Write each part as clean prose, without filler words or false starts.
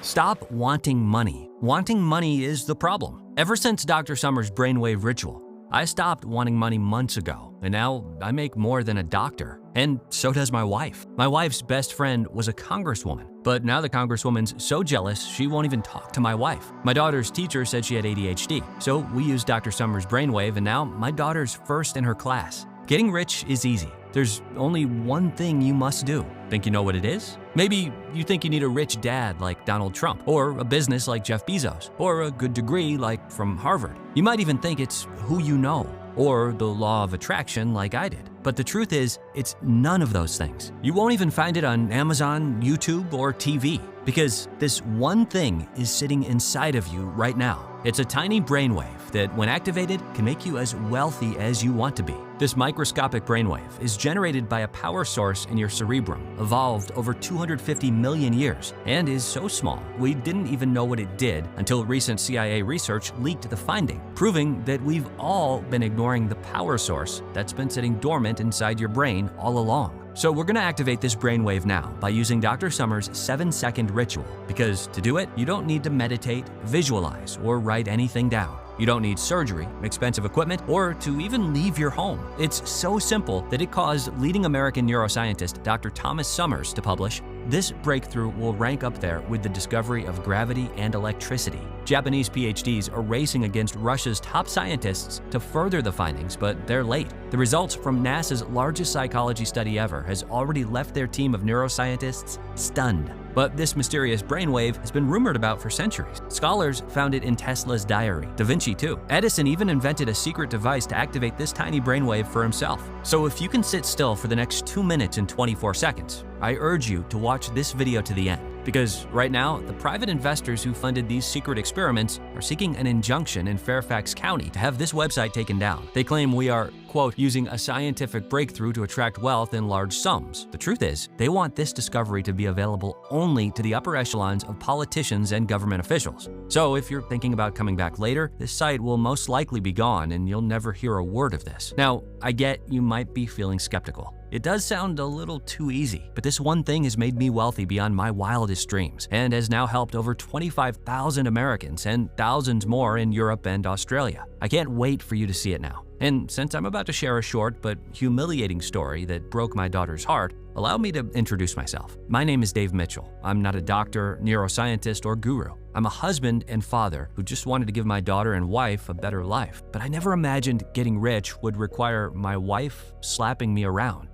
Stop wanting money. Wanting money is the problem. Ever since Dr. Summers' brainwave ritual, I stopped wanting money months ago, and now I make more than a doctor. And so does my wife. My wife's best friend was a congresswoman, but now the congresswoman's so jealous she won't even talk to my wife. My daughter's teacher said she had ADHD, so we used Dr. Summers' brainwave, and now my daughter's first in her class. Getting rich is easy. There's only one thing you must do. Think you know what it is? Maybe you think you need a rich dad like Donald Trump, or a business like Jeff Bezos, or a good degree like from Harvard. You might even think it's who you know, or the law of attraction like I did. But the truth is, it's none of those things. You won't even find it on Amazon, YouTube, or TV, because this one thing is sitting inside of you right now. It's a tiny brainwave that, when activated, can make you as wealthy as you want to be. This microscopic brainwave is generated by a power source in your cerebrum, evolved over 250 million years, and is so small we didn't even know what it did until recent CIA research leaked the finding, proving that we've all been ignoring the power source that's been sitting dormant inside your brain all along. So we're gonna activate this brainwave now by using Dr. Summers' 7-second ritual, because to do it, you don't need to meditate, visualize, or write anything down. You don't need surgery, expensive equipment, or to even leave your home. It's so simple that it caused leading American neuroscientist Dr. Thomas Summers to publish, "This breakthrough will rank up there with the discovery of gravity and electricity." Japanese PhDs are racing against Russia's top scientists to further the findings, but they're late. The results from NASA's largest psychology study ever has already left their team of neuroscientists stunned. But this mysterious brainwave has been rumored about for centuries. Scholars found it in Tesla's diary, Da Vinci too. Edison even invented a secret device to activate this tiny brainwave for himself. So if you can sit still for the next 2 minutes and 24 seconds, I urge you to watch this video to the end. Because right now, the private investors who funded these secret experiments are seeking an injunction in Fairfax County to have this website taken down. They claim we are, quote, using a scientific breakthrough to attract wealth in large sums. The truth is, they want this discovery to be available only to the upper echelons of politicians and government officials. So if you're thinking about coming back later, this site will most likely be gone and you'll never hear a word of this. Now, I get you might be feeling skeptical. It does sound a little too easy, but this one thing has made me wealthy beyond my wildest dreams and has now helped over 25,000 Americans and thousands more in Europe and Australia. I can't wait for you to see it now. And since I'm about to share a short but humiliating story that broke my daughter's heart, allow me to introduce myself. My name is Dave Mitchell. I'm not a doctor, neuroscientist, or guru. I'm a husband and father who just wanted to give my daughter and wife a better life. But I never imagined getting rich would require my wife slapping me around.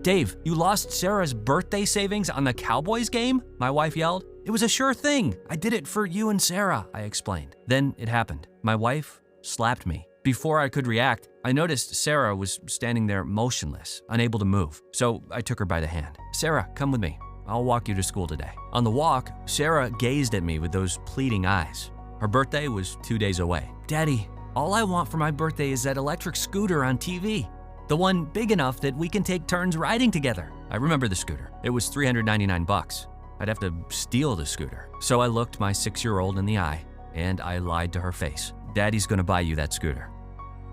"Dave, you lost Sarah's birthday savings on the Cowboys game?" my wife yelled. "It was a sure thing. I did it for you and Sarah," I explained. Then it happened. My wife slapped me. Before I could react, I noticed Sarah was standing there motionless, unable to move. So I took her by the hand. "Sarah, come with me. I'll walk you to school today." On the walk, Sarah gazed at me with those pleading eyes. Her birthday was 2 days away. "Daddy, all I want for my birthday is that electric scooter on TV. The one big enough that we can take turns riding together." I remember the scooter. It was $399. I'd have to steal the scooter. So I looked my 6-year-old in the eye and I lied to her face. "Daddy's gonna buy you that scooter."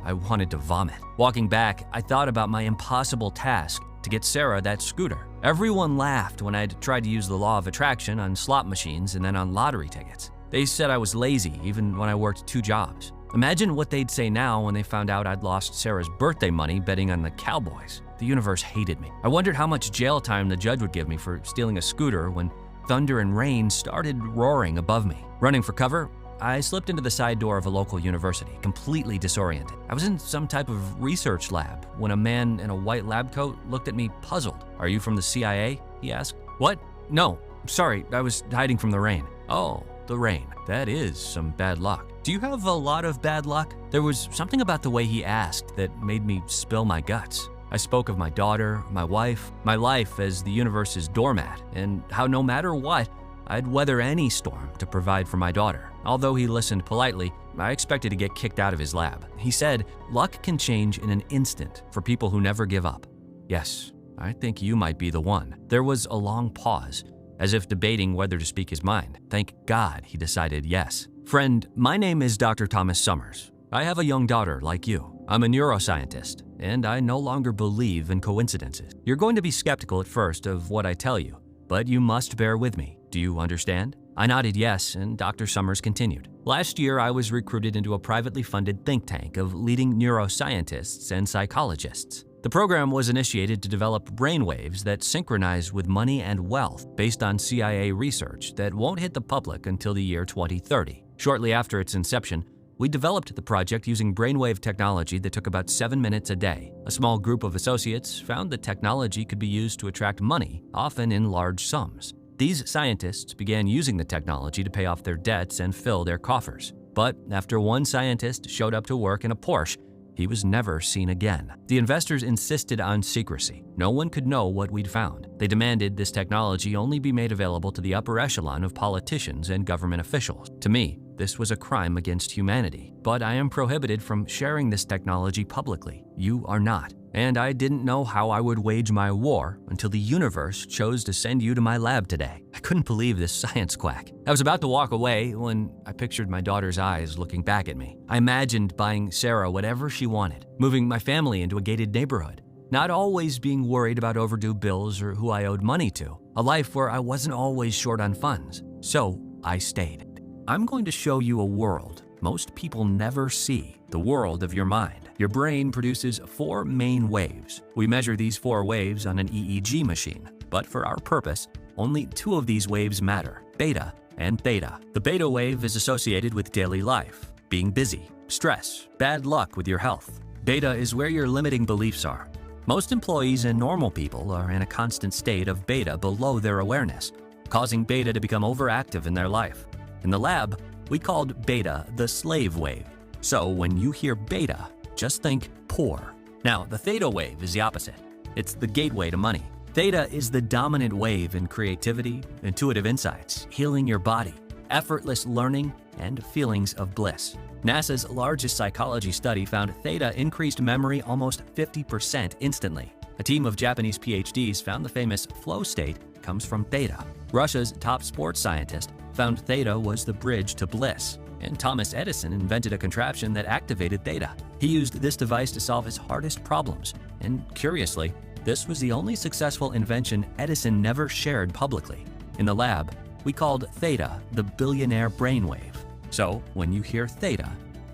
I wanted to vomit. Walking back, I thought about my impossible task to get Sarah that scooter. Everyone laughed when I'd tried to use the law of attraction on slot machines and then on lottery tickets. They said I was lazy even when I worked 2 jobs. Imagine what they'd say now when they found out I'd lost Sarah's birthday money betting on the Cowboys. The universe hated me. I wondered how much jail time the judge would give me for stealing a scooter when thunder and rain started roaring above me. Running for cover, I slipped into the side door of a local university, completely disoriented. I was in some type of research lab when a man in a white lab coat looked at me puzzled. "Are you from the CIA?" he asked. "What? No, sorry, I was hiding from the rain." "Oh, the rain. That is some bad luck. Do you have a lot of bad luck?" There was something about the way he asked that made me spill my guts. I spoke of my daughter, my wife, my life as the universe's doormat, and how no matter what, I'd weather any storm to provide for my daughter. Although he listened politely, I expected to get kicked out of his lab. He said, "Luck can change in an instant for people who never give up." Yes, I think you might be the one. There was a long pause, as if debating whether to speak his mind. Thank God he decided yes. "Friend, my name is Dr. Thomas Summers. I have a young daughter like you. I'm a neuroscientist, and I no longer believe in coincidences. You're going to be skeptical at first of what I tell you, but you must bear with me. Do you understand? I nodded yes, and Dr. Summers continued. Last year, I was recruited into a privately funded think tank of leading neuroscientists and psychologists. The program was initiated to develop brainwaves that synchronize with money and wealth based on CIA research that won't hit the public until the year 2030. Shortly after its inception, we developed the project using brainwave technology that took about 7 minutes a day. A small group of associates found the technology could be used to attract money, often in large sums. These scientists began using the technology to pay off their debts and fill their coffers. But after one scientist showed up to work in a Porsche, he was never seen again. The investors insisted on secrecy. No one could know what we'd found. They demanded this technology only be made available to the upper echelon of politicians and government officials. To me, this was a crime against humanity. But I am prohibited from sharing this technology publicly. You are not. And I didn't know how I would wage my war until the universe chose to send you to my lab today. I couldn't believe this science quack. I was about to walk away when I pictured my daughter's eyes looking back at me. I imagined buying Sarah whatever she wanted, moving my family into a gated neighborhood, not always being worried about overdue bills or who I owed money to, a life where I wasn't always short on funds. So I stayed. I'm going to show you a world most people never see, the world of your mind. Your brain produces 4 main waves. We measure these 4 waves on an EEG machine, but for our purpose, only 2 of these waves matter, beta and theta. The beta wave is associated with daily life, being busy, stress, bad luck with your health. Beta is where your limiting beliefs are. Most employees and normal people are in a constant state of beta below their awareness, causing beta to become overactive in their life. In the lab, we called beta the slave wave. So when you hear beta, just think poor. Now, the theta wave is the opposite. It's the gateway to money. Theta is the dominant wave in creativity, intuitive insights, healing your body, effortless learning, and feelings of bliss. NASA's largest psychology study found theta increased memory almost 50% instantly. A team of Japanese PhDs found the famous flow state comes from theta. Russia's top sports scientist found theta was the bridge to bliss. And Thomas Edison invented a contraption that activated theta. He used this device to solve his hardest problems. And curiously, this was the only successful invention Edison never shared publicly. In the lab, we called theta the billionaire brainwave. So when you hear theta,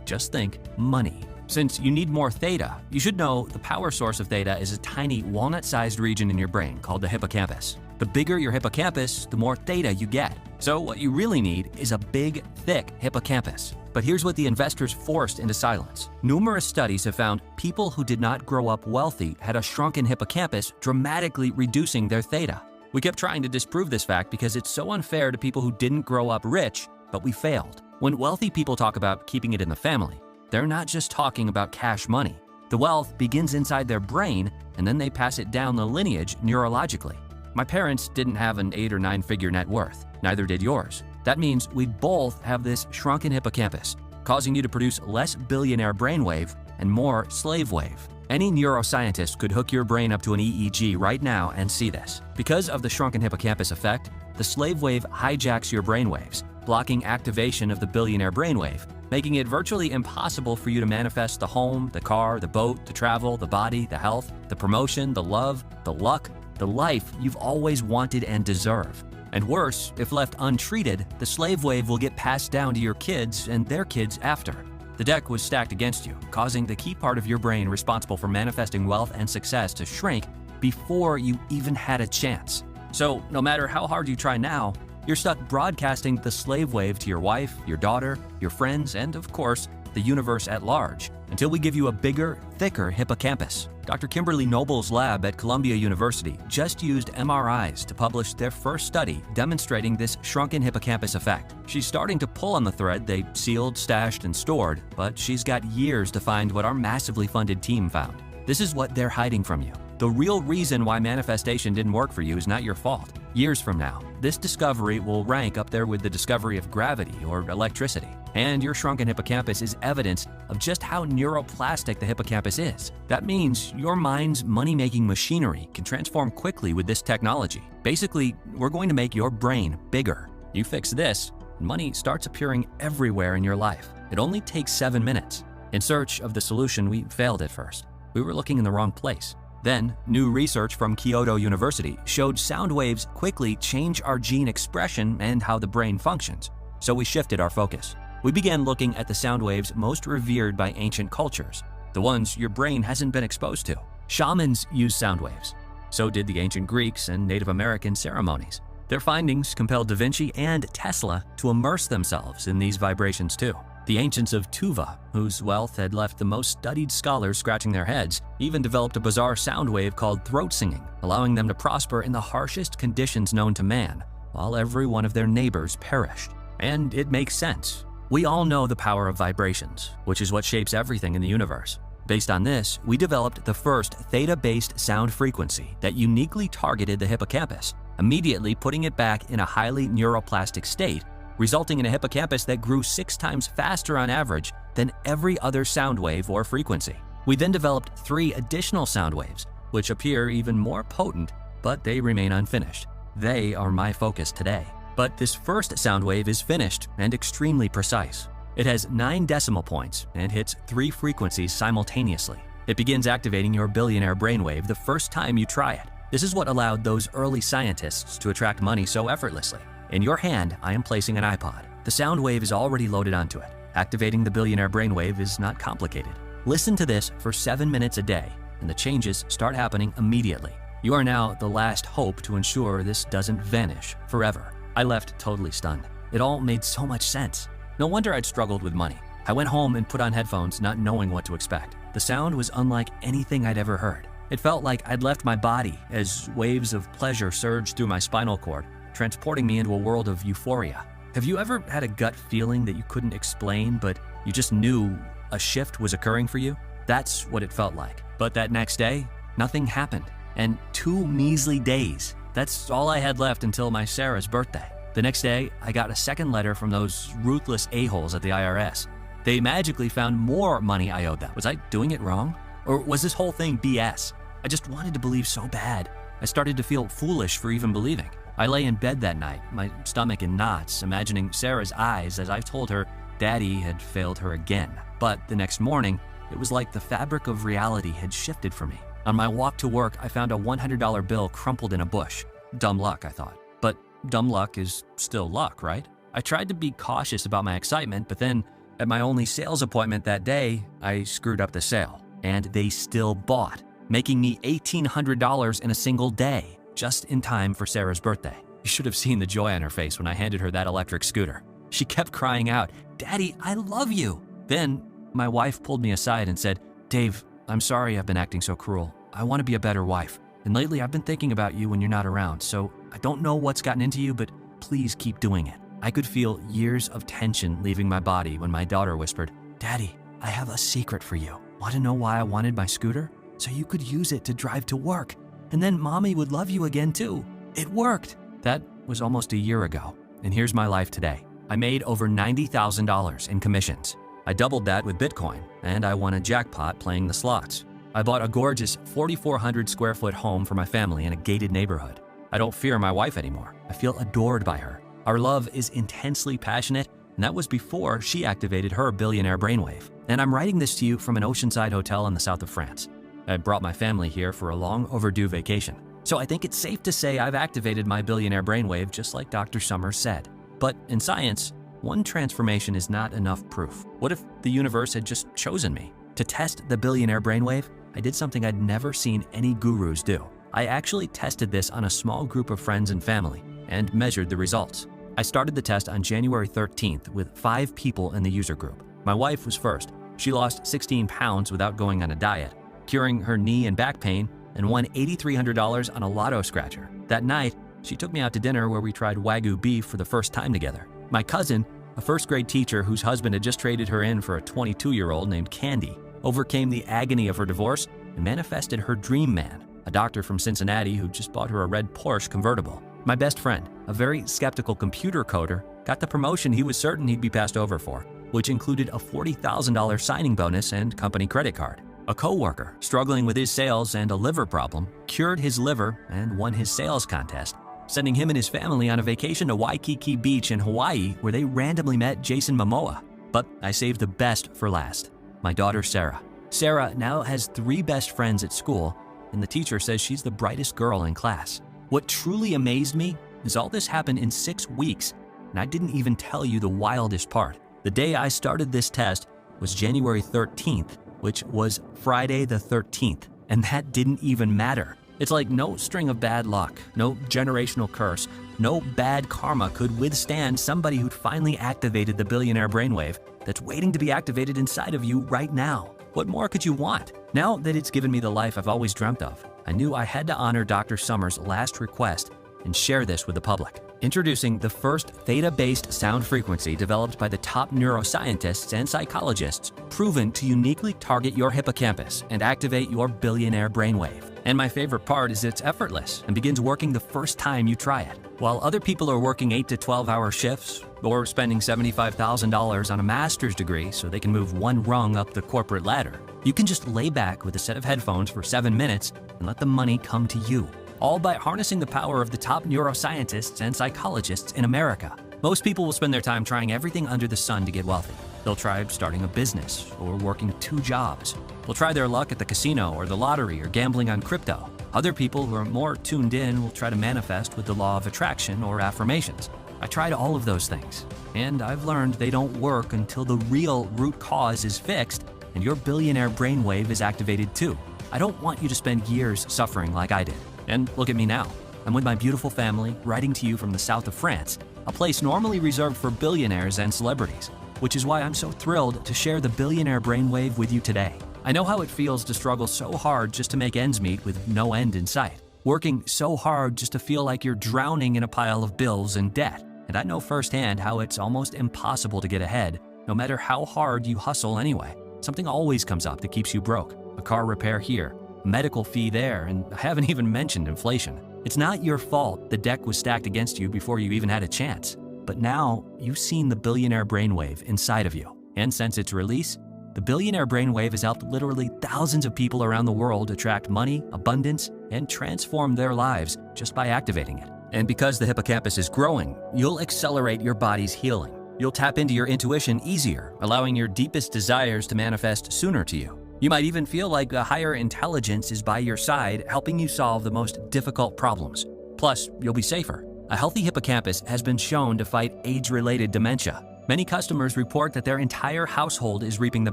just think money. Since you need more theta, you should know the power source of theta is a tiny walnut-sized region in your brain called the hippocampus. The bigger your hippocampus, the more theta you get. So what you really need is a big, thick hippocampus. But here's what the investors forced into silence. Numerous studies have found people who did not grow up wealthy had a shrunken hippocampus, dramatically reducing their theta. We kept trying to disprove this fact because it's so unfair to people who didn't grow up rich, but we failed. When wealthy people talk about keeping it in the family, they're not just talking about cash money. The wealth begins inside their brain, and then they pass it down the lineage neurologically. My parents didn't have an 8 or 9 figure net worth, neither did yours. That means we both have this shrunken hippocampus, causing you to produce less billionaire brainwave and more slave wave. Any neuroscientist could hook your brain up to an EEG right now and see this. Because of the shrunken hippocampus effect, the slave wave hijacks your brainwaves, blocking activation of the billionaire brainwave, making it virtually impossible for you to manifest the home, the car, the boat, the travel, the body, the health, the promotion, the love, the luck, the life you've always wanted and deserve. And worse, if left untreated, the slave wave will get passed down to your kids and their kids after. The deck was stacked against you, causing the key part of your brain responsible for manifesting wealth and success to shrink before you even had a chance. So no matter how hard you try now, you're stuck broadcasting the slave wave to your wife, your daughter, your friends, and of course, the universe at large, until we give you a bigger, thicker hippocampus. Dr. Kimberly Noble's lab at Columbia University just used MRIs to publish their first study demonstrating this shrunken hippocampus effect. She's starting to pull on the thread they sealed, stashed, and stored, but she's got years to find what our massively funded team found. This is what they're hiding from you. The real reason why manifestation didn't work for you is not your fault. Years from now, this discovery will rank up there with the discovery of gravity or electricity. And your shrunken hippocampus is evidence of just how neuroplastic the hippocampus is. That means your mind's money-making machinery can transform quickly with this technology. Basically, we're going to make your brain bigger. You fix this, and money starts appearing everywhere in your life. It only takes 7 minutes. In search of the solution, we failed at first. We were looking in the wrong place. Then, new research from Kyoto University showed sound waves quickly change our gene expression and how the brain functions. So we shifted our focus. We began looking at the sound waves most revered by ancient cultures, the ones your brain hasn't been exposed to. Shamans use sound waves. So did the ancient Greeks and Native American ceremonies. Their findings compelled Da Vinci and Tesla to immerse themselves in these vibrations too. The ancients of Tuva, whose wealth had left the most studied scholars scratching their heads, even developed a bizarre sound wave called throat singing, allowing them to prosper in the harshest conditions known to man, while every one of their neighbors perished. And it makes sense. We all know the power of vibrations, which is what shapes everything in the universe. Based on this, we developed the first theta-based sound frequency that uniquely targeted the hippocampus, immediately putting it back in a highly neuroplastic state, resulting in a hippocampus that grew 6 times faster on average than every other sound wave or frequency. We then developed 3 additional sound waves, which appear even more potent, but they remain unfinished. They are my focus today. But this first sound wave is finished and extremely precise. It has 9 decimal points and hits 3 frequencies simultaneously. It begins activating your billionaire brainwave the first time you try it. This is what allowed those early scientists to attract money so effortlessly. In your hand, I am placing an iPod. The sound wave is already loaded onto it. Activating the billionaire brainwave is not complicated. Listen to this for 7 minutes a day, and the changes start happening immediately. You are now the last hope to ensure this doesn't vanish forever. I left totally stunned. It all made so much sense. No wonder I'd struggled with money. I went home and put on headphones, not knowing what to expect. The sound was unlike anything I'd ever heard. It felt like I'd left my body as waves of pleasure surged through my spinal cord, transporting me into a world of euphoria. Have you ever had a gut feeling that you couldn't explain, but you just knew a shift was occurring for you? That's what it felt like. But that next day, nothing happened. And 2 measly days. That's all I had left until my Sarah's birthday. The next day, I got a second letter from those ruthless a-holes at the IRS. They magically found more money I owed them. Was I doing it wrong? Or was this whole thing BS? I just wanted to believe so bad. I started to feel foolish for even believing. I lay in bed that night, my stomach in knots, imagining Sarah's eyes as I told her Daddy had failed her again. But the next morning, it was like the fabric of reality had shifted for me. On my walk to work, I found a $100 bill crumpled in a bush. Dumb luck, I thought. But dumb luck is still luck, right? I tried to be cautious about my excitement, but then at my only sales appointment that day, I screwed up the sale. And they still bought, making me $1,800 in a single day, just in time for Sarah's birthday. You should have seen the joy on her face when I handed her that electric scooter. She kept crying out, "Daddy, I love you." Then my wife pulled me aside and said, "Dave, I'm sorry I've been acting so cruel. I want to be a better wife. And lately I've been thinking about you when you're not around, so I don't know what's gotten into you, but please keep doing it." I could feel years of tension leaving my body when my daughter whispered, "Daddy, I have a secret for you. Want to know why I wanted my scooter? So you could use it to drive to work. And then Mommy would love you again too. It worked." That was almost a year ago, and here's my life today. I made over $90,000 in commissions. I doubled that with Bitcoin, and I won a jackpot playing the slots. I bought a gorgeous 4,400 square foot home for my family in a gated neighborhood. I don't fear my wife anymore. I feel adored by her. Our love is intensely passionate, and that was before she activated her billionaire brainwave. And I'm writing this to you from an oceanside hotel in the south of France. I brought my family here for a long overdue vacation. So I think it's safe to say I've activated my billionaire brainwave just like Dr. Summers said. But in science, one transformation is not enough proof. What if the universe had just chosen me? To test the billionaire brainwave, I did something I'd never seen any gurus do. I actually tested this on a small group of friends and family and measured the results. I started the test on January 13th with 5 people in the user group. My wife was first. She lost 16 pounds without going on a diet, curing her knee and back pain, and won $8,300 on a lotto scratcher. That night, she took me out to dinner where we tried Wagyu beef for the first time together. My cousin, a first-grade teacher whose husband had just traded her in for a 22-year-old named Candy, overcame the agony of her divorce and manifested her dream man, a doctor from Cincinnati who just bought her a red Porsche convertible. My best friend, a very skeptical computer coder, got the promotion he was certain he'd be passed over for, which included a $40,000 signing bonus and company credit card. A coworker, struggling with his sales and a liver problem, cured his liver and won his sales contest, sending him and his family on a vacation to Waikiki Beach in Hawaii where they randomly met Jason Momoa. But I saved the best for last, my daughter Sarah. Sarah now has 3 best friends at school, and the teacher says she's the brightest girl in class. What truly amazed me is all this happened in 6 weeks, and I didn't even tell you the wildest part. The day I started this test was January 13th, which was Friday the 13th, and that didn't even matter. It's like no string of bad luck, no generational curse, no bad karma could withstand somebody who'd finally activated the billionaire brainwave that's waiting to be activated inside of you right now. What more could you want? Now that it's given me the life I've always dreamt of, I knew I had to honor Dr. Summers' last request and share this with the public. Introducing the first theta-based sound frequency developed by the top neuroscientists and psychologists, proven to uniquely target your hippocampus and activate your billionaire brainwave. And my favorite part is it's effortless and begins working the first time you try it. While other people are working 8 to 12-hour shifts or spending $75,000 on a master's degree so they can move one rung up the corporate ladder, you can just lay back with a set of headphones for 7 minutes and let the money come to you, all by harnessing the power of the top neuroscientists and psychologists in America. Most people will spend their time trying everything under the sun to get wealthy. They'll try starting a business or working 2 jobs. They'll try their luck at the casino or the lottery or gambling on crypto. Other people who are more tuned in will try to manifest with the law of attraction or affirmations. I tried all of those things, and I've learned they don't work until the real root cause is fixed and your billionaire brainwave is activated too. I don't want you to spend years suffering like I did. And look at me now. I'm with my beautiful family, writing to you from the south of France, a place normally reserved for billionaires and celebrities, which is why I'm so thrilled to share the billionaire brainwave with you today. I know how it feels to struggle so hard just to make ends meet with no end in sight, working so hard just to feel like you're drowning in a pile of bills and debt. And I know firsthand how it's almost impossible to get ahead, no matter how hard you hustle anyway. Something always comes up that keeps you broke. A car repair here, a medical fee there, and I haven't even mentioned inflation. It's not your fault the deck was stacked against you before you even had a chance. But now, you've seen the billionaire brainwave inside of you. And since its release, the billionaire brainwave has helped literally thousands of people around the world attract money, abundance, and transform their lives just by activating it. And because the hippocampus is growing, you'll accelerate your body's healing. You'll tap into your intuition easier, allowing your deepest desires to manifest sooner to you. You might even feel like a higher intelligence is by your side, helping you solve the most difficult problems. Plus, you'll be safer. A healthy hippocampus has been shown to fight age-related dementia. Many customers report that their entire household is reaping the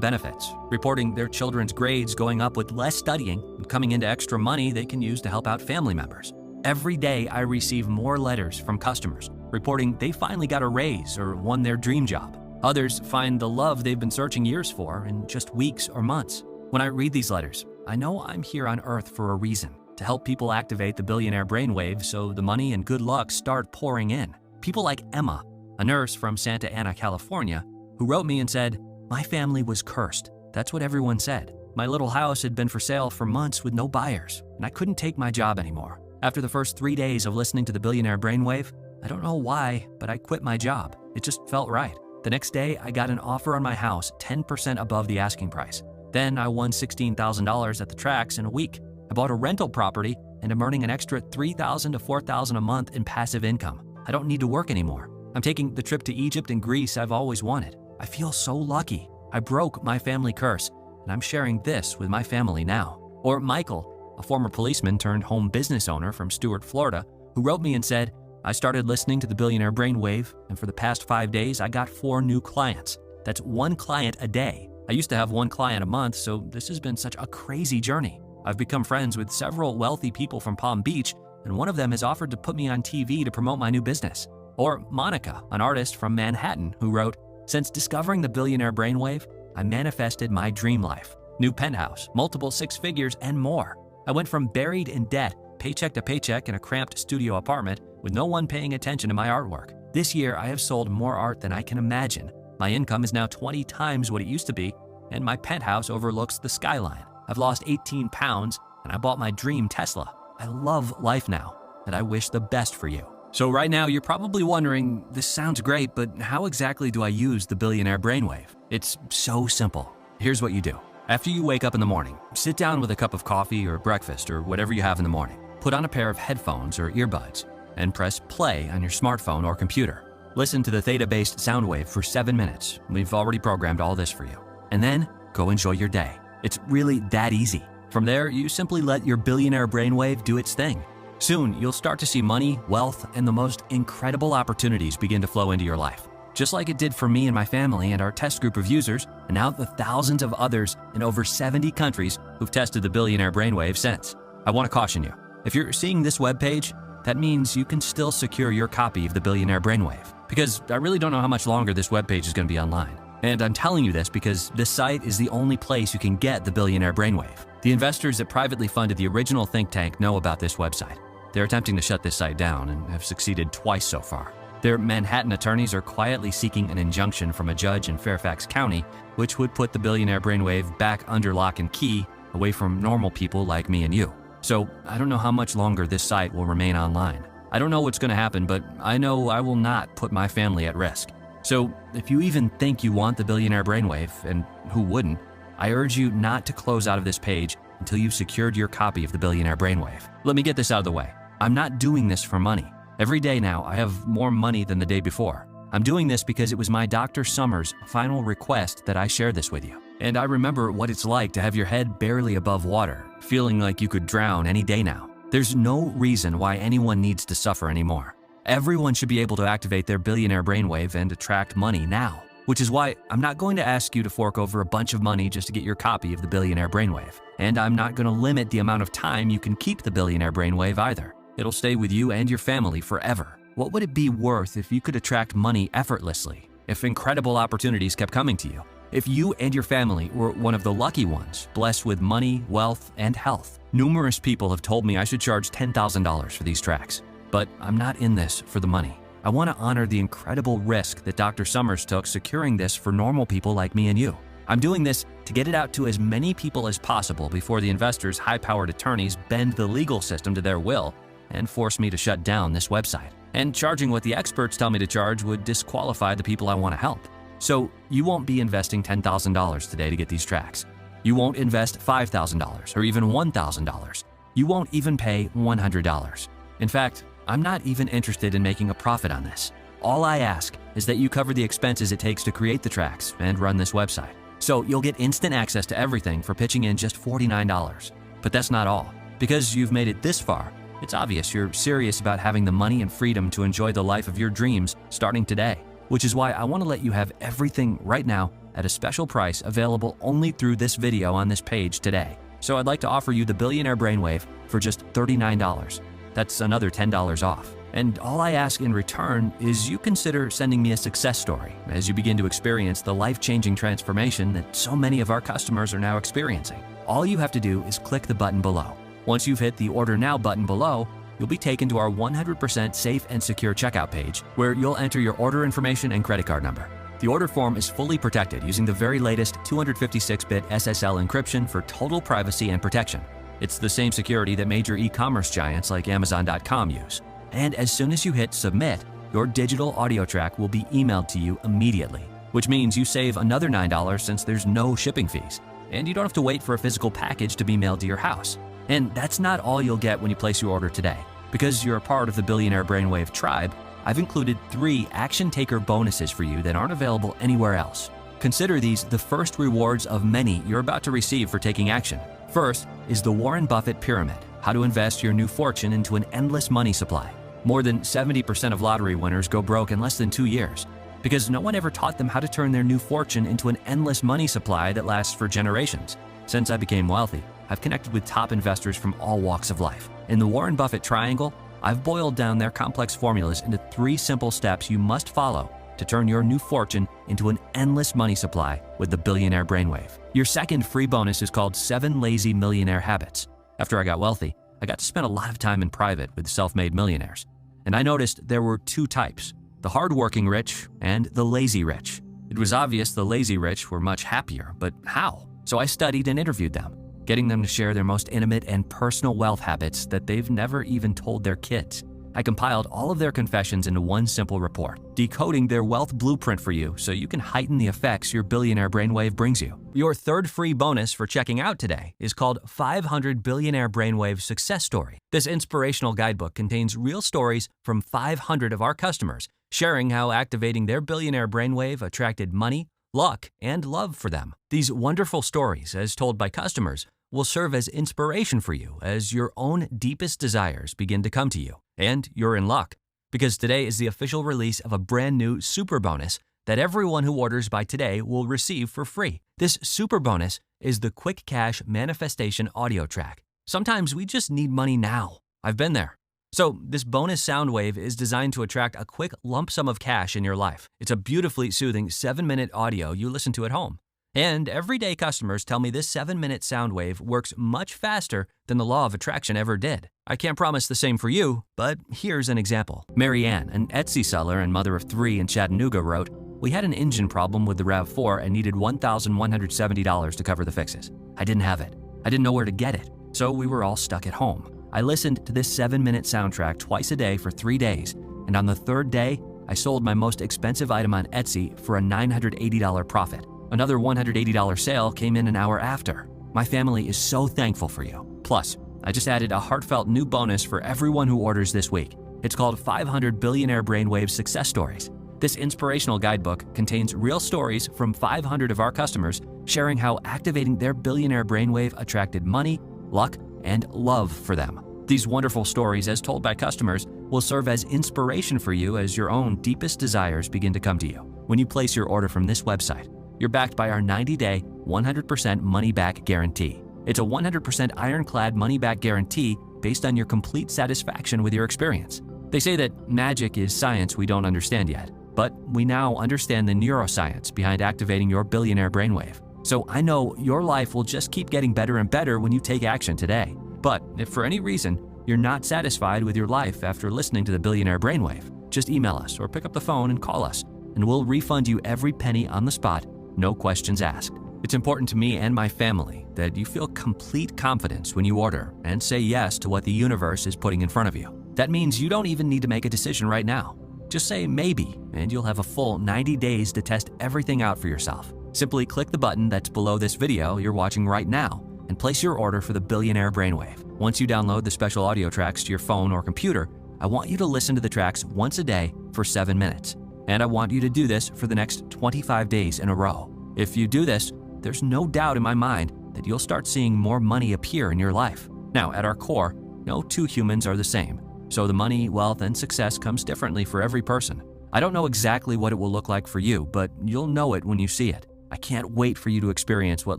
benefits, reporting their children's grades going up with less studying and coming into extra money they can use to help out family members. Every day, I receive more letters from customers reporting they finally got a raise or won their dream job. Others find the love they've been searching years for in just weeks or months. When I read these letters, I know I'm here on Earth for a reason, to help people activate the billionaire brainwave so the money and good luck start pouring in. People like Emma, a nurse from Santa Ana, California, who wrote me and said, "My family was cursed. That's what everyone said. My little house had been for sale for months with no buyers, and I couldn't take my job anymore. After the first 3 days of listening to the billionaire brainwave, I don't know why, but I quit my job. It just felt right. The next day, I got an offer on my house 10% above the asking price. Then I won $16,000 at the tracks in a week. I bought a rental property and I'm earning an extra $3,000 to $4,000 a month in passive income. I don't need to work anymore. I'm taking the trip to Egypt and Greece I've always wanted. I feel so lucky. I broke my family curse, and I'm sharing this with my family now." Or Michael, a former policeman turned home business owner from Stuart, Florida, who wrote me and said, "I started listening to the billionaire brainwave, and for the past 5 days, I got 4 new clients. That's 1 client a day. I used to have 1 client a month, so this has been such a crazy journey. I've become friends with several wealthy people from Palm Beach, and one of them has offered to put me on TV to promote my new business." Or Monica, an artist from Manhattan, who wrote, "Since discovering the billionaire brainwave, I manifested my dream life. New penthouse, multiple 6 figures, and more. I went from buried in debt, paycheck to paycheck in a cramped studio apartment with no one paying attention to my artwork. This year, I have sold more art than I can imagine. My income is now 20 times what it used to be, and my penthouse overlooks the skyline. I've lost 18 pounds, and I bought my dream Tesla. I love life now, and I wish the best for you." So right now, you're probably wondering, this sounds great, but how exactly do I use the billionaire brainwave? It's so simple. Here's what you do. After you wake up in the morning, sit down with a cup of coffee or breakfast or whatever you have in the morning. Put on a pair of headphones or earbuds and press play on your smartphone or computer. Listen to the theta-based sound wave for 7 minutes. We've already programmed all this for you. And then go enjoy your day. It's really that easy. From there, you simply let your billionaire brainwave do its thing. Soon, you'll start to see money, wealth, and the most incredible opportunities begin to flow into your life. Just like it did for me and my family and our test group of users, and now the thousands of others in over 70 countries who've tested the billionaire brainwave since. I want to caution you, if you're seeing this webpage, that means you can still secure your copy of the billionaire brainwave, because I really don't know how much longer this webpage is going to be online. And I'm telling you this because this site is the only place you can get the billionaire brainwave. The investors that privately funded the original think tank know about this website. They're attempting to shut this site down and have succeeded twice so far. Their Manhattan attorneys are quietly seeking an injunction from a judge in Fairfax County, which would put the billionaire brainwave back under lock and key, away from normal people like me and you. So I don't know how much longer this site will remain online. I don't know what's going to happen, but I know I will not put my family at risk. So if you even think you want the billionaire brainwave, and who wouldn't, I urge you not to close out of this page until you've secured your copy of the billionaire brainwave. Let me get this out of the way. I'm not doing this for money. Every day now, I have more money than the day before. I'm doing this because it was my Dr. Summers' final request that I share this with you. And I remember what it's like to have your head barely above water, feeling like you could drown any day now. There's no reason why anyone needs to suffer anymore. Everyone should be able to activate their billionaire brainwave and attract money now. Which is why I'm not going to ask you to fork over a bunch of money just to get your copy of the billionaire brainwave. And I'm not going to limit the amount of time you can keep the billionaire brainwave either. It'll stay with you and your family forever. What would it be worth if you could attract money effortlessly? If incredible opportunities kept coming to you? If you and your family were one of the lucky ones, blessed with money, wealth, and health? Numerous people have told me I should charge $10,000 for these tracks. But I'm not in this for the money. I want to honor the incredible risk that Dr. Summers took securing this for normal people like me and you. I'm doing this to get it out to as many people as possible before the investors' high-powered attorneys bend the legal system to their will and force me to shut down this website. And charging what the experts tell me to charge would disqualify the people I want to help. So you won't be investing $10,000 today to get these tracks. You won't invest $5,000 or even $1,000. You won't even pay $100. In fact, I'm not even interested in making a profit on this. All I ask is that you cover the expenses it takes to create the tracks and run this website. So you'll get instant access to everything for pitching in just $49. But that's not all. Because you've made it this far, it's obvious you're serious about having the money and freedom to enjoy the life of your dreams starting today. Which is why I want to let you have everything right now at a special price available only through this video on this page today. So I'd like to offer you the billionaire brainwave for just $39. That's another $10 off. And all I ask in return is you consider sending me a success story as you begin to experience the life-changing transformation that so many of our customers are now experiencing. All you have to do is click the button below. Once you've hit the Order Now button below, you'll be taken to our 100% safe and secure checkout page where you'll enter your order information and credit card number. The order form is fully protected using the very latest 256-bit SSL encryption for total privacy and protection. It's the same security that major e-commerce giants like Amazon.com use. And as soon as you hit Submit, your digital audio track will be emailed to you immediately, which means you save another $9 since there's no shipping fees. And you don't have to wait for a physical package to be mailed to your house. And that's not all you'll get when you place your order today. Because you're a part of the Billionaire Brainwave tribe, I've included 3 Action Taker bonuses for you that aren't available anywhere else. Consider these the first rewards of many you're about to receive for taking action. First is the Warren Buffett Pyramid, how to invest your new fortune into an endless money supply. More than 70% of lottery winners go broke in less than 2 years because no one ever taught them how to turn their new fortune into an endless money supply that lasts for generations. Since I became wealthy, I've connected with top investors from all walks of life. In the Warren Buffett Triangle, I've boiled down their complex formulas into 3 simple steps you must follow to turn your new fortune into an endless money supply with the Billionaire Brainwave. Your second free bonus is called 7 Lazy Millionaire Habits. After I got wealthy, I got to spend a lot of time in private with self-made millionaires. And I noticed there were 2 types, the hard-working rich and the lazy rich. It was obvious the lazy rich were much happier, but how? So I studied and interviewed them, getting them to share their most intimate and personal wealth habits that they've never even told their kids. I compiled all of their confessions into one simple report, decoding their wealth blueprint for you so you can heighten the effects your Billionaire Brainwave brings you. Your third free bonus for checking out today is called 500 Billionaire Brainwave Success Story. This inspirational guidebook contains real stories from 500 of our customers, sharing how activating their Billionaire Brainwave attracted money, luck, and love for them. These wonderful stories, as told by customers, will serve as inspiration for you as your own deepest desires begin to come to you. And you're in luck, because today is the official release of a brand new super bonus that everyone who orders by today will receive for free. This super bonus is the Quick Cash Manifestation audio track. Sometimes we just need money now. I've been there. So this bonus sound wave is designed to attract a quick lump sum of cash in your life. It's a beautifully soothing 7-minute audio you listen to at home. And everyday customers tell me this 7-minute sound wave works much faster than the law of attraction ever did. I can't promise the same for you, but here's an example. Marianne, an Etsy seller and mother of 3 in Chattanooga, wrote, "We had an engine problem with the RAV4 and needed $1,170 to cover the fixes. I didn't have it. I didn't know where to get it, so we were all stuck at home. I listened to this 7-minute soundtrack twice a day for 3 days, and on the 3rd day, I sold my most expensive item on Etsy for a $980 profit. Another $180 sale came in an hour after. My family is so thankful for you. Plus, I just added a heartfelt new bonus for everyone who orders this week. It's called 500 Billionaire Brainwave Success Stories. This inspirational guidebook contains real stories from 500 of our customers sharing how activating their billionaire brainwave attracted money, luck, and love for them. These wonderful stories, as told by customers, will serve as inspiration for you as your own deepest desires begin to come to you. When you place your order from this website, you're backed by our 90-day, 100% money-back guarantee. It's a 100% ironclad money-back guarantee based on your complete satisfaction with your experience. They say that magic is science we don't understand yet, but we now understand the neuroscience behind activating your billionaire brainwave. So I know your life will just keep getting better and better when you take action today. But if for any reason you're not satisfied with your life after listening to the Billionaire Brainwave, just email us or pick up the phone and call us, and we'll refund you every penny on the spot, no questions asked. It's important to me and my family that you feel complete confidence when you order and say yes to what the universe is putting in front of you. That means you don't even need to make a decision right now. Just say maybe, and you'll have a full 90 days to test everything out for yourself. Simply click the button that's below this video you're watching right now and place your order for the Billionaire Brainwave. Once you download the special audio tracks to your phone or computer, I want you to listen to the tracks once a day for 7 minutes. And I want you to do this for the next 25 days in a row. If you do this, there's no doubt in my mind that you'll start seeing more money appear in your life. Now, at our core, no two humans are the same. So the money, wealth, and success comes differently for every person. I don't know exactly what it will look like for you, but you'll know it when you see it. I can't wait for you to experience what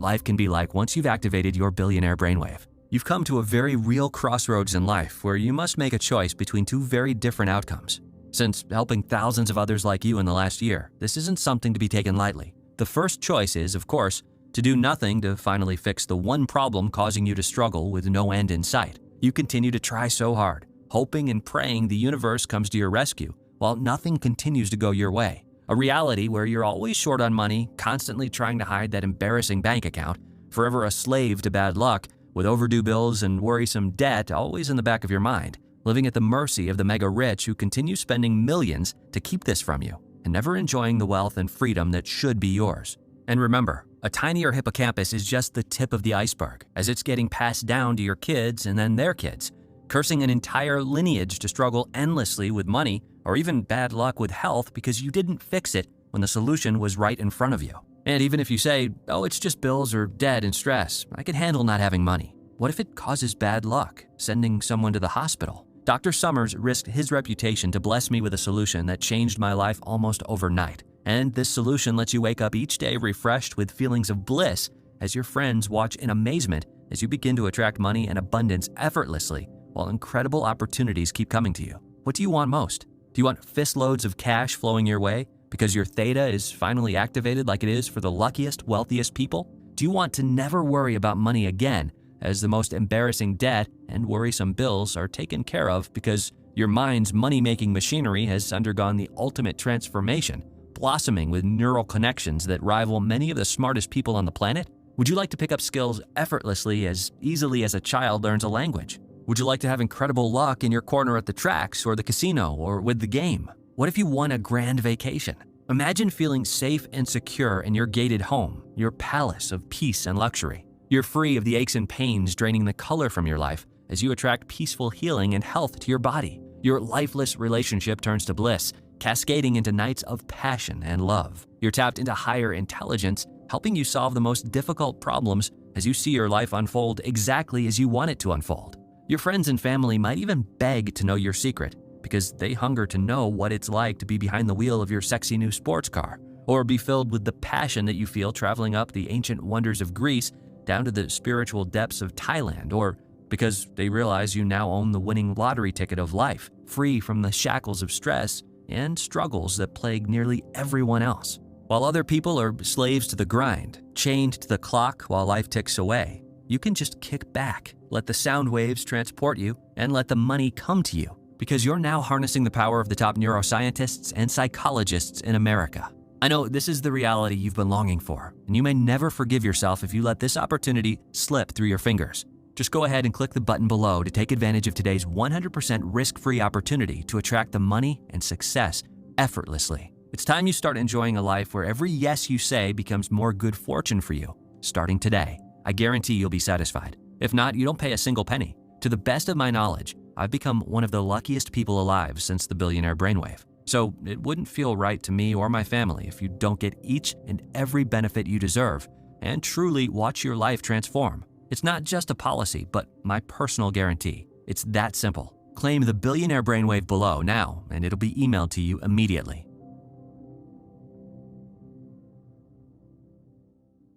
life can be like once you've activated your billionaire brainwave. You've come to a very real crossroads in life where you must make a choice between two very different outcomes. Since helping thousands of others like you in the last year, this isn't something to be taken lightly. The first choice is, of course, to do nothing to finally fix the one problem causing you to struggle with no end in sight. You continue to try so hard, hoping and praying the universe comes to your rescue, while nothing continues to go your way. A reality where you're always short on money, constantly trying to hide that embarrassing bank account, forever a slave to bad luck, with overdue bills and worrisome debt always in the back of your mind, living at the mercy of the mega rich who continue spending millions to keep this from you, and never enjoying the wealth and freedom that should be yours. And remember, a tinier hippocampus is just the tip of the iceberg, as it's getting passed down to your kids and then their kids, cursing an entire lineage to struggle endlessly with money or even bad luck with health because you didn't fix it when the solution was right in front of you. And even if you say, oh, it's just bills or debt and stress, I can handle not having money. What if it causes bad luck, sending someone to the hospital? Dr. Summers risked his reputation to bless me with a solution that changed my life almost overnight. And this solution lets you wake up each day refreshed with feelings of bliss as your friends watch in amazement as you begin to attract money and abundance effortlessly while incredible opportunities keep coming to you. What do you want most? Do you want fistloads of cash flowing your way because your theta is finally activated like it is for the luckiest, wealthiest people? Do you want to never worry about money again as the most embarrassing debt and worrisome bills are taken care of because your mind's money-making machinery has undergone the ultimate transformation, blossoming with neural connections that rival many of the smartest people on the planet? Would you like to pick up skills effortlessly as easily as a child learns a language? Would you like to have incredible luck in your corner at the tracks or the casino or with the game? What if you won a grand vacation? Imagine feeling safe and secure in your gated home, your palace of peace and luxury. You're free of the aches and pains draining the color from your life as you attract peaceful healing and health to your body. Your lifeless relationship turns to bliss, cascading into nights of passion and love. You're tapped into higher intelligence, helping you solve the most difficult problems as you see your life unfold exactly as you want it to unfold. Your friends and family might even beg to know your secret because they hunger to know what it's like to be behind the wheel of your sexy new sports car, or be filled with the passion that you feel traveling up the ancient wonders of Greece down to the spiritual depths of Thailand, or because they realize you now own the winning lottery ticket of life, free from the shackles of stress and struggles that plague nearly everyone else. While other people are slaves to the grind, chained to the clock while life ticks away, you can just kick back, let the sound waves transport you, and let the money come to you, because you're now harnessing the power of the top neuroscientists and psychologists in America. I know this is the reality you've been longing for, and you may never forgive yourself if you let this opportunity slip through your fingers. Just go ahead and click the button below to take advantage of today's 100% risk-free opportunity to attract the money and success effortlessly. It's time you start enjoying a life where every yes you say becomes more good fortune for you. Starting today, I guarantee you'll be satisfied. If not, you don't pay a single penny. To the best of my knowledge, I've become one of the luckiest people alive since the Billionaire Brainwave. So it wouldn't feel right to me or my family if you don't get each and every benefit you deserve and truly watch your life transform. It's not just a policy, but my personal guarantee. It's that simple. Claim the Billionaire Brainwave below now, and it'll be emailed to you immediately.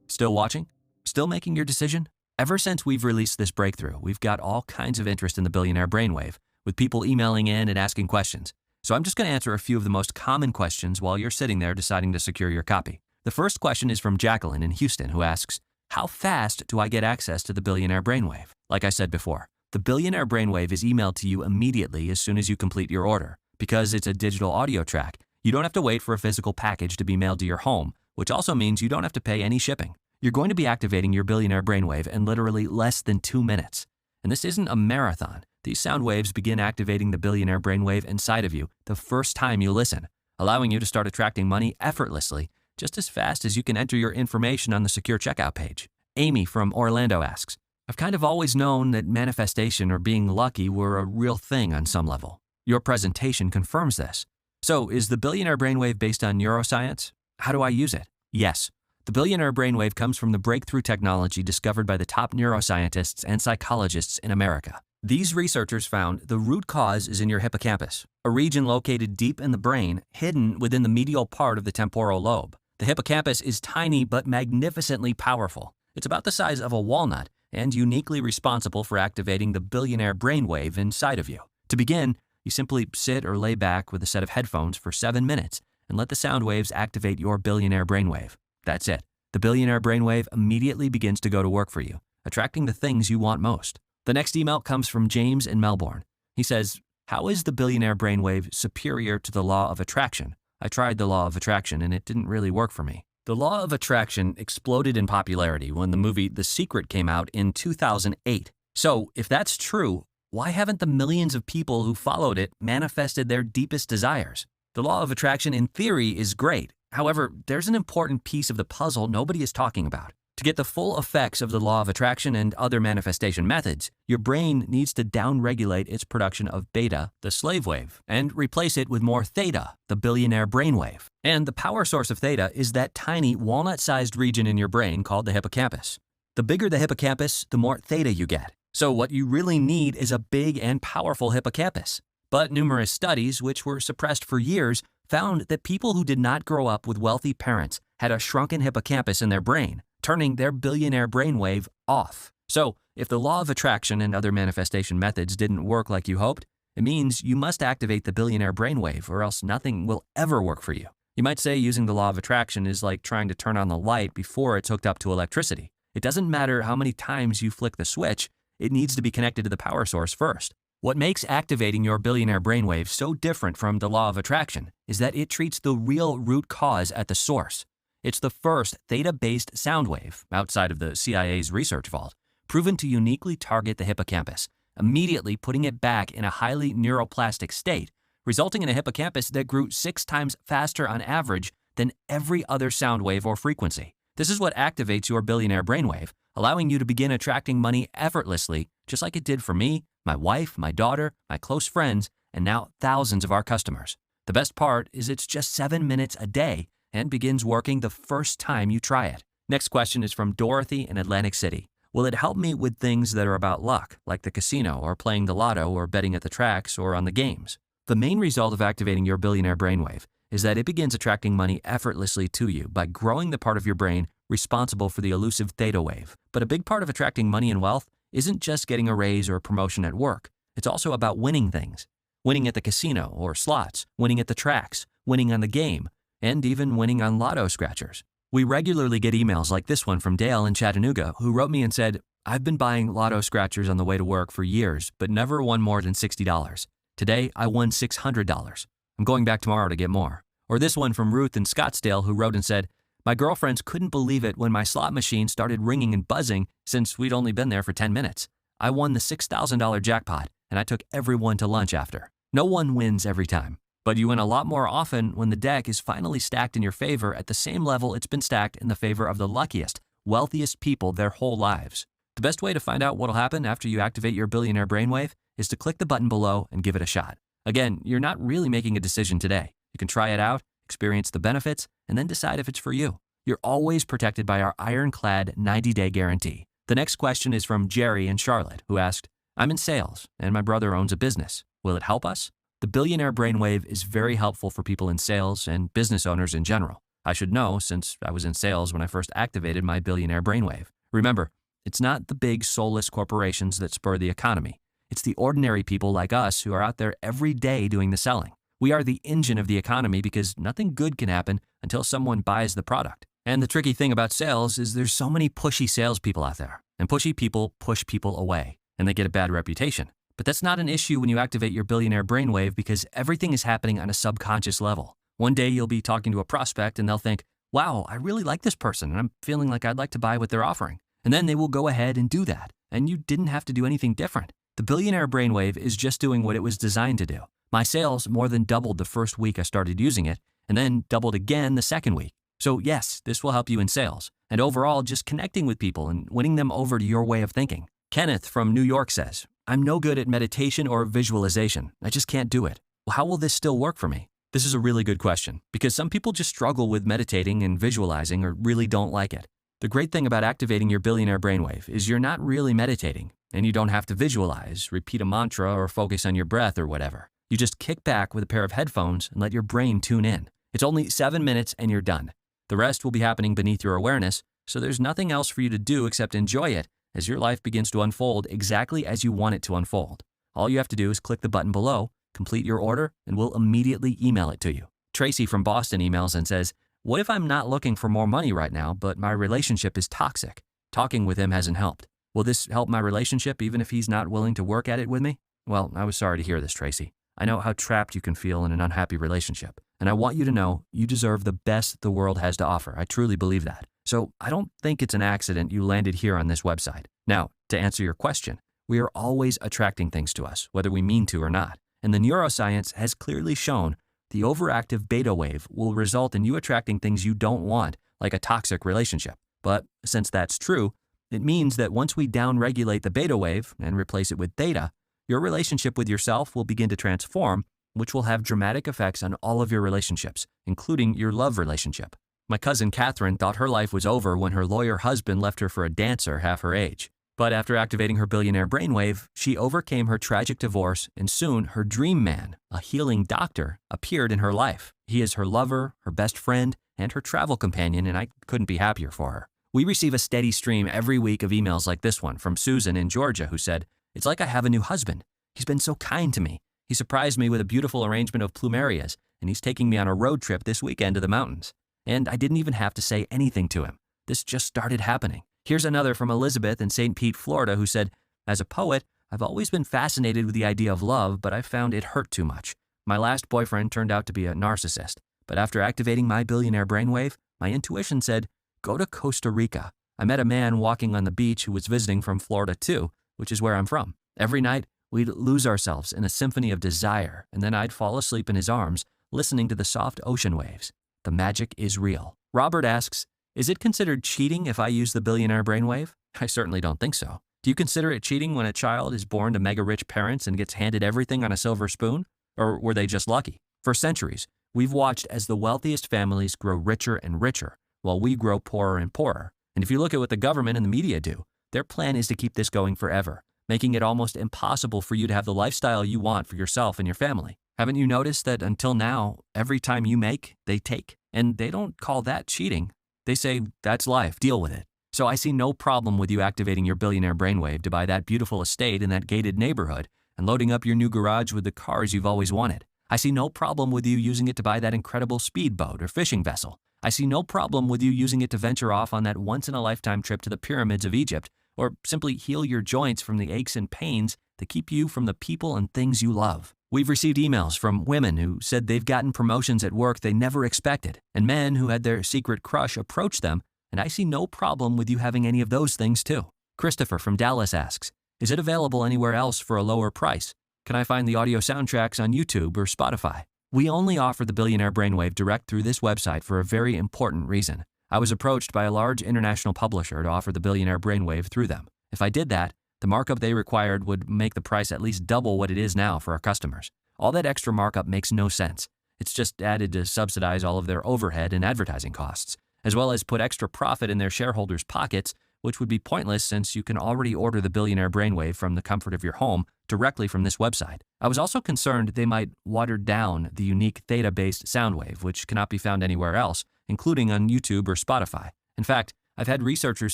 Still watching? Still making your decision? Ever since we've released this breakthrough, we've got all kinds of interest in the Billionaire Brainwave, with people emailing in and asking questions. So I'm just going to answer a few of the most common questions while you're sitting there deciding to secure your copy. The first question is from Jacqueline in Houston, who asks, how fast do I get access to the Billionaire Brainwave? Like I said before, the Billionaire Brainwave is emailed to you immediately as soon as you complete your order. Because it's a digital audio track, you don't have to wait for a physical package to be mailed to your home, which also means you don't have to pay any shipping. You're going to be activating your Billionaire Brainwave in literally less than 2 minutes. And this isn't a marathon. These sound waves begin activating the Billionaire Brainwave inside of you the first time you listen, allowing you to start attracting money effortlessly, just as fast as you can enter your information on the secure checkout page. Amy from Orlando asks, I've kind of always known that manifestation or being lucky were a real thing on some level. Your presentation confirms this. So is the Billionaire Brainwave based on neuroscience? How do I use it? Yes. The Billionaire Brainwave comes from the breakthrough technology discovered by the top neuroscientists and psychologists in America. These researchers found the root cause is in your hippocampus, a region located deep in the brain, hidden within the medial part of the temporal lobe. The hippocampus is tiny but magnificently powerful. It's about the size of a walnut and uniquely responsible for activating the Billionaire Brainwave inside of you. To begin, you simply sit or lay back with a set of headphones for 7 minutes and let the sound waves activate your Billionaire Brainwave. That's it. The Billionaire Brainwave immediately begins to go to work for you, attracting the things you want most. The next email comes from James in Melbourne. He says, how is the Billionaire Brainwave superior to the law of attraction? I tried the law of attraction and it didn't really work for me. The law of attraction exploded in popularity when the movie The Secret came out in 2008. So if that's true, why haven't the millions of people who followed it manifested their deepest desires? The law of attraction in theory is great. However, there's an important piece of the puzzle nobody is talking about. To get the full effects of the law of attraction and other manifestation methods, your brain needs to downregulate its production of beta, the slave wave, and replace it with more theta, the Billionaire Brainwave. And the power source of theta is that tiny walnut-sized region in your brain called the hippocampus. The bigger the hippocampus, the more theta you get. So what you really need is a big and powerful hippocampus. But numerous studies, which were suppressed for years, found that people who did not grow up with wealthy parents had a shrunken hippocampus in their brain, turning their Billionaire Brainwave off. So, if the law of attraction and other manifestation methods didn't work like you hoped, it means you must activate the Billionaire Brainwave or else nothing will ever work for you. You might say using the law of attraction is like trying to turn on the light before it's hooked up to electricity. It doesn't matter how many times you flick the switch, it needs to be connected to the power source first. What makes activating your Billionaire Brainwave so different from the law of attraction is that it treats the real root cause at the source. It's the first theta-based sound wave, outside of the CIA's research vault, proven to uniquely target the hippocampus, immediately putting it back in a highly neuroplastic state, resulting in a hippocampus that grew 6 times faster on average than every other sound wave or frequency. This is what activates your Billionaire Brainwave, allowing you to begin attracting money effortlessly, just like it did for me, my wife, my daughter, my close friends, and now thousands of our customers. The best part is it's just 7 minutes a day and begins working the first time you try it. Next question is from Dorothy in Atlantic City. Will it help me with things that are about luck, like the casino or playing the lotto or betting at the tracks or on the games? The main result of activating your billionaire brainwave is that it begins attracting money effortlessly to you by growing the part of your brain responsible for the elusive theta wave. But a big part of attracting money and wealth isn't just getting a raise or a promotion at work. It's also about winning things. Winning at the casino or slots, winning at the tracks, winning on the game, and even winning on lotto scratchers. We regularly get emails like this one from Dale in Chattanooga, who wrote me and said, "I've been buying lotto scratchers on the way to work for years, but never won more than $60. Today, I won $600. I'm going back tomorrow to get more." Or this one from Ruth in Scottsdale, who wrote and said, "My girlfriends couldn't believe it when my slot machine started ringing and buzzing since we'd only been there for 10 minutes. I won the $6,000 jackpot, and I took everyone to lunch after." No one wins every time, but you win a lot more often when the deck is finally stacked in your favor at the same level it's been stacked in the favor of the luckiest, wealthiest people their whole lives. The best way to find out what'll happen after you activate your billionaire brainwave is to click the button below and give it a shot. Again, you're not really making a decision today. You can try it out, experience the benefits, and then decide if it's for you. You're always protected by our ironclad 90-day guarantee. The next question is from Jerry in Charlotte, who asked, "I'm in sales, and my brother owns a business. Will it help us?" The billionaire brainwave is very helpful for people in sales and business owners in general. I should know since I was in sales when I first activated my billionaire brainwave. Remember, it's not the big soulless corporations that spur the economy. It's the ordinary people like us who are out there every day doing the selling. We are the engine of the economy because nothing good can happen until someone buys the product. And the tricky thing about sales is there's so many pushy salespeople out there, and pushy people push people away, and they get a bad reputation. But that's not an issue when you activate your billionaire brainwave because everything is happening on a subconscious level. One day you'll be talking to a prospect and they'll think, "Wow, I really like this person and I'm feeling like I'd like to buy what they're offering." And then they will go ahead and do that. And you didn't have to do anything different. The billionaire brainwave is just doing what it was designed to do. My sales more than doubled the first week I started using it and then doubled again the second week. So yes, this will help you in sales and overall just connecting with people and winning them over to your way of thinking. Kenneth from New York says, "I'm no good at meditation or visualization. I just can't do it. Well, how will this still work for me?" This is a really good question because some people just struggle with meditating and visualizing or really don't like it. The great thing about activating your billionaire brainwave is you're not really meditating and you don't have to visualize, repeat a mantra, or focus on your breath or whatever. You just kick back with a pair of headphones and let your brain tune in. It's only 7 minutes and you're done. The rest will be happening beneath your awareness, so there's nothing else for you to do except enjoy it as your life begins to unfold exactly as you want it to unfold. All you have to do is click the button below, complete your order, and we'll immediately email it to you. Tracy from Boston emails and says, "What if I'm not looking for more money right now, but my relationship is toxic? Talking with him hasn't helped. Will this help my relationship even if he's not willing to work at it with me?" Well, I was sorry to hear this, Tracy. I know how trapped you can feel in an unhappy relationship, and I want you to know you deserve the best the world has to offer. I truly believe that. So I don't think it's an accident you landed here on this website. Now, to answer your question, we are always attracting things to us, whether we mean to or not. And the neuroscience has clearly shown the overactive beta wave will result in you attracting things you don't want, like a toxic relationship. But since that's true, it means that once we downregulate the beta wave and replace it with theta, your relationship with yourself will begin to transform, which will have dramatic effects on all of your relationships, including your love relationship. My cousin Catherine thought her life was over when her lawyer husband left her for a dancer half her age. But after activating her billionaire brainwave, she overcame her tragic divorce, and soon her dream man, a healing doctor, appeared in her life. He is her lover, her best friend, and her travel companion, and I couldn't be happier for her. We receive a steady stream every week of emails like this one from Susan in Georgia, who said, "It's like I have a new husband. He's been so kind to me. He surprised me with a beautiful arrangement of plumerias, and he's taking me on a road trip this weekend to the mountains. And I didn't even have to say anything to him. This just started happening." Here's another from Elizabeth in St. Pete, Florida, who said, "As a poet, I've always been fascinated with the idea of love, but I found it hurt too much. My last boyfriend turned out to be a narcissist, but after activating my billionaire brainwave, my intuition said, go to Costa Rica. I met a man walking on the beach who was visiting from Florida too, which is where I'm from. Every night, we'd lose ourselves in a symphony of desire, and then I'd fall asleep in his arms, listening to the soft ocean waves. The magic is real." Robert asks, "Is it considered cheating if I use the billionaire brainwave?" I certainly don't think so. Do you consider it cheating when a child is born to mega-rich parents and gets handed everything on a silver spoon? Or were they just lucky? For centuries, we've watched as the wealthiest families grow richer and richer, while we grow poorer and poorer. And if you look at what the government and the media do, Their plan is to keep this going forever, making it almost impossible for you to have the lifestyle you want for yourself and your family. Haven't you noticed that until now, every time you make, they take? And they don't call that cheating. They say, that's life, deal with it. So I see no problem with you activating your billionaire brainwave to buy that beautiful estate in that gated neighborhood and loading up your new garage with the cars you've always wanted. I see no problem with you using it to buy that incredible speedboat or fishing vessel. I see no problem with you using it to venture off on that once-in-a-lifetime trip to the pyramids of Egypt, or simply heal your joints from the aches and pains that keep you from the people and things you love. We've received emails from women who said they've gotten promotions at work they never expected, and men who had their secret crush approach them, and I see no problem with you having any of those things too. Christopher from Dallas asks, is it available anywhere else for a lower price? Can I find the audio soundtracks on YouTube or Spotify? We only offer the Billionaire Brainwave direct through this website for a very important reason. I was approached by a large international publisher to offer the Billionaire Brainwave through them. If I did that, the markup they required would make the price at least double what it is now for our customers. All that extra markup makes no sense. It's just added to subsidize all of their overhead and advertising costs, as well as put extra profit in their shareholders' pockets, which would be pointless since you can already order the Billionaire Brainwave from the comfort of your home directly from this website. I was also concerned they might water down the unique theta-based soundwave, which cannot be found anywhere else, including on YouTube or Spotify. In fact, I've had researchers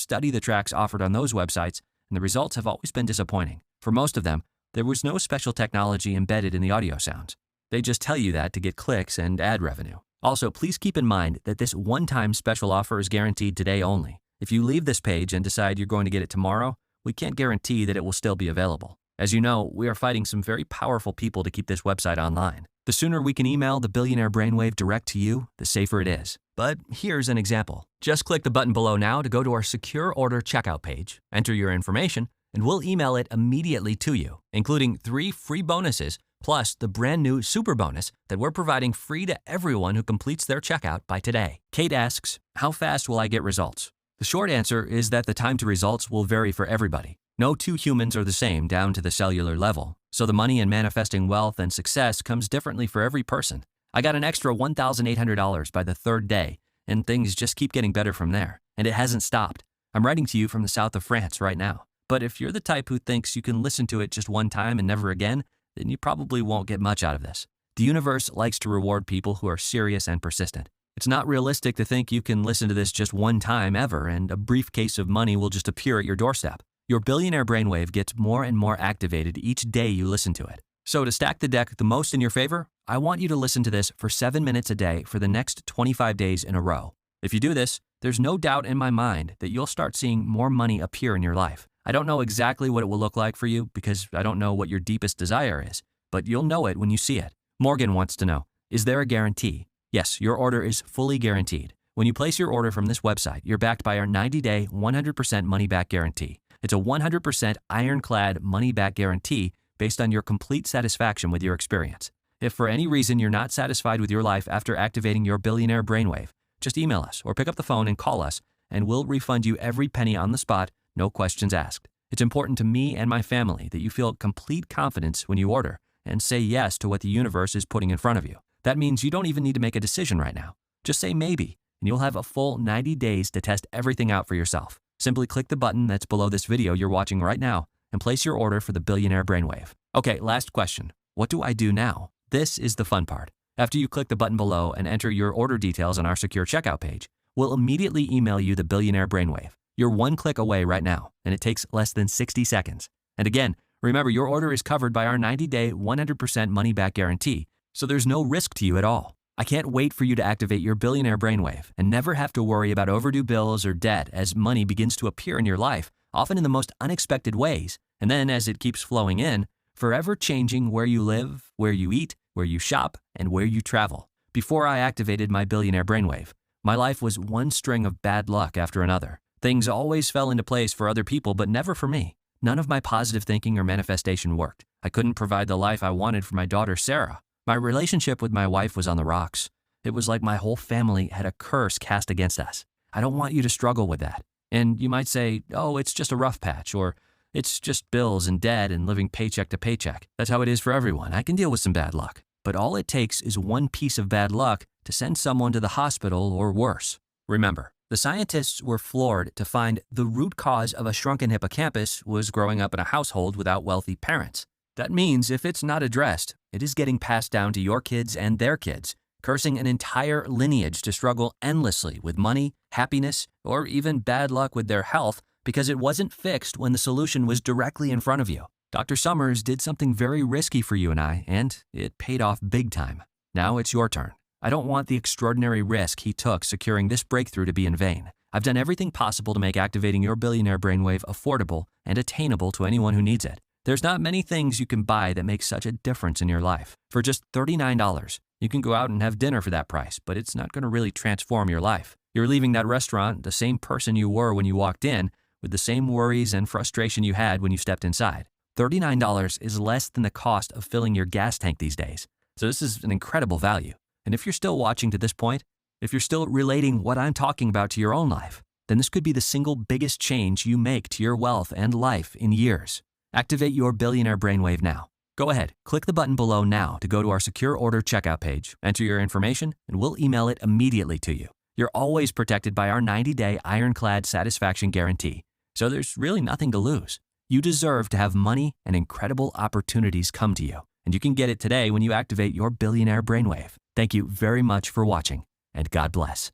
study the tracks offered on those websites, and the results have always been disappointing. For most of them, there was no special technology embedded in the audio sounds. They just tell you that to get clicks and ad revenue. Also, please keep in mind that this one-time special offer is guaranteed today only. If you leave this page and decide you're going to get it tomorrow, we can't guarantee that it will still be available. As you know, we are fighting some very powerful people to keep this website online. The sooner we can email the Billionaire Brainwave direct to you, the safer it is. But here's an example. Just click the button below now to go to our secure order checkout page, enter your information, and we'll email it immediately to you, including 3 free bonuses, plus the brand new super bonus that we're providing free to everyone who completes their checkout by today. Kate asks, how fast will I get results? The short answer is that the time to results will vary for everybody. No two humans are the same down to the cellular level, so the money in manifesting wealth and success comes differently for every person. I got an extra $1,800 by the 3rd day, and things just keep getting better from there, and it hasn't stopped. I'm writing to you from the south of France right now. But if you're the type who thinks you can listen to it just one time and never again, then you probably won't get much out of this. The universe likes to reward people who are serious and persistent. It's not realistic to think you can listen to this just one time ever and a briefcase of money will just appear at your doorstep. Your Billionaire Brainwave gets more and more activated each day you listen to it. So to stack the deck the most in your favor, I want you to listen to this for 7 minutes a day for the next 25 days in a row. If you do this, there's no doubt in my mind that you'll start seeing more money appear in your life. I don't know exactly what it will look like for you because I don't know what your deepest desire is, but you'll know it when you see it. Morgan wants to know, is there a guarantee? Yes, your order is fully guaranteed. When you place your order from this website, you're backed by our 90-day, 100% money-back guarantee. It's a 100% ironclad money-back guarantee based on your complete satisfaction with your experience. If for any reason you're not satisfied with your life after activating your Billionaire Brainwave, just email us or pick up the phone and call us, and we'll refund you every penny on the spot, no questions asked. It's important to me and my family that you feel complete confidence when you order and say yes to what the universe is putting in front of you. That means you don't even need to make a decision right now. Just say maybe, and you'll have a full 90 days to test everything out for yourself. Simply click the button that's below this video you're watching right now and place your order for the Billionaire Brainwave. Okay, last question. What do I do now? This is the fun part. After you click the button below and enter your order details on our secure checkout page, we'll immediately email you the Billionaire Brainwave. You're one click away right now, and it takes less than 60 seconds. And again, remember your order is covered by our 90-day, 100% money-back guarantee, so there's no risk to you at all. I can't wait for you to activate your Billionaire Brainwave and never have to worry about overdue bills or debt as money begins to appear in your life, often in the most unexpected ways, and then as it keeps flowing in, forever changing where you live, where you eat, where you shop, and where you travel. Before I activated my Billionaire Brainwave, my life was one string of bad luck after another. Things always fell into place for other people, but never for me. None of my positive thinking or manifestation worked. I couldn't provide the life I wanted for my daughter, Sarah. My relationship with my wife was on the rocks. It was like my whole family had a curse cast against us. I don't want you to struggle with that. And you might say, oh, it's just a rough patch, or it's just bills and debt and living paycheck to paycheck. That's how it is for everyone. I can deal with some bad luck. But all it takes is one piece of bad luck to send someone to the hospital or worse. Remember, The scientists were floored to find the root cause of a shrunken hippocampus was growing up in a household without wealthy parents. That means if it's not addressed, it is getting passed down to your kids and their kids, cursing an entire lineage to struggle endlessly with money, happiness, or even bad luck with their health because it wasn't fixed when the solution was directly in front of you. Dr. Summers did something very risky for you and I, and it paid off big time. Now it's your turn. I don't want the extraordinary risk he took securing this breakthrough to be in vain. I've done everything possible to make activating your billionaire brainwave affordable and attainable to anyone who needs it. There's not many things you can buy that make such a difference in your life. For just $39, you can go out and have dinner for that price, but it's not going to really transform your life. You're leaving that restaurant the same person you were when you walked in, with the same worries and frustration you had when you stepped inside. $39 is less than the cost of filling your gas tank these days. So this is an incredible value. And if you're still watching to this point, if you're still relating what I'm talking about to your own life, then this could be the single biggest change you make to your wealth and life in years. Activate your billionaire brainwave now. Go ahead, click the button below now to go to our secure order checkout page, enter your information, and we'll email it immediately to you. You're always protected by our 90-day ironclad satisfaction guarantee, so there's really nothing to lose. You deserve to have money and incredible opportunities come to you, and you can get it today when you activate your billionaire brainwave. Thank you very much for watching, and God bless.